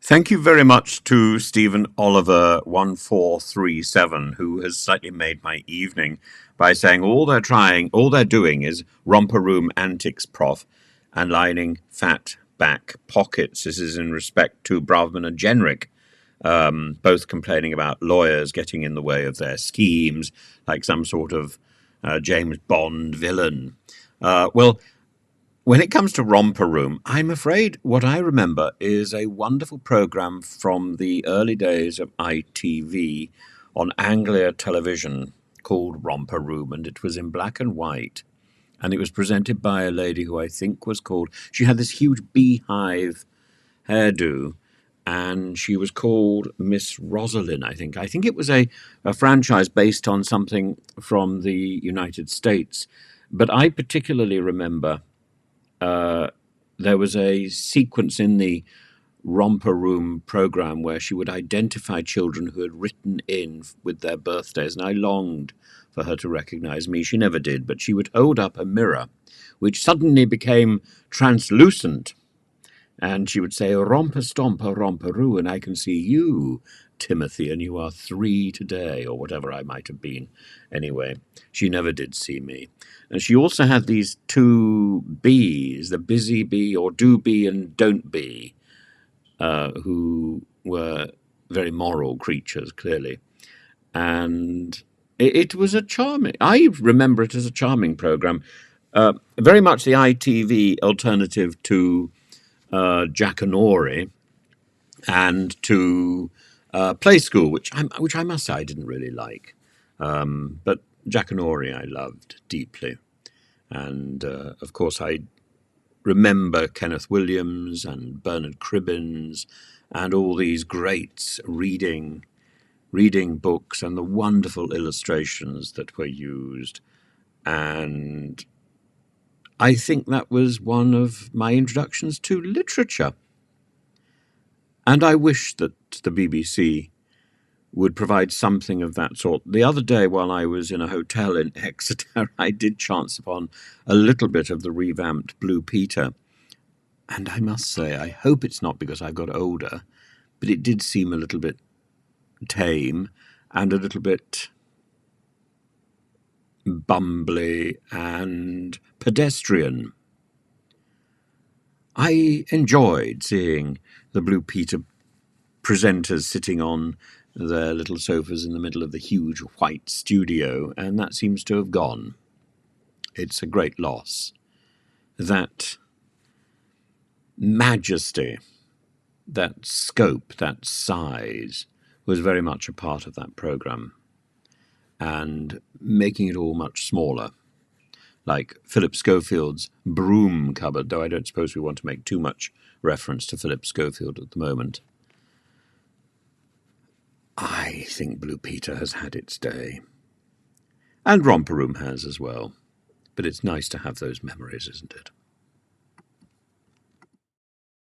Thank you very much to Stephen Oliver 1437, who has slightly made my evening by saying all they're doing is romper room antics, prof, and lining fat back pockets. This is in respect to Bravman and Jenrick, both complaining about lawyers getting in the way of their schemes, like some sort of James Bond villain. Well, when it comes to Romper Room, I'm afraid what I remember is a wonderful program from the early days of ITV on Anglia television called Romper Room, and it was in black and white. And it was presented by a lady who I think was called, she had this huge beehive hairdo, and she was called Miss Rosalyn, I think. I think it was a franchise based on something from the United States. But I particularly remember there was a sequence in the Romper Room program where she would identify children who had written in with their birthdays, and I longed for her to recognize me. She never did, but she would hold up a mirror, which suddenly became translucent, and she would say, "Romper stomper romperoo," and I can see you, Timothy, and you are 3 today, or whatever I might have been. Anyway, she never did see me. And she also had these two bees, the busy bee, or do be and don't be, who were very moral creatures, clearly. And it was a charming, I remember it as a charming program, very much the ITV alternative to Jackanory and to Play School, which I must say I didn't really like. But Jackanory I loved deeply. And, of course, I remember Kenneth Williams and Bernard Cribbins and all these greats reading books and the wonderful illustrations that were used. And I think that was one of my introductions to literature. And I wish that the BBC would provide something of that sort. The other day, while I was in a hotel in Exeter, I did chance upon a little bit of the revamped Blue Peter. And I must say, I hope it's not because I've got older, but it did seem a little bit tame and a little bit bumbly and pedestrian. I enjoyed seeing the Blue Peter presenters sitting on their little sofas in the middle of the huge white studio, and that seems to have gone. It's a great loss. That majesty, that scope, that size was very much a part of that program, and making it all much smaller, like Philip Schofield's broom cupboard, though I don't suppose we want to make too much reference to Philip Schofield at the moment. I think Blue Peter has had its day. And Romper Room has as well. But it's nice to have those memories, isn't it?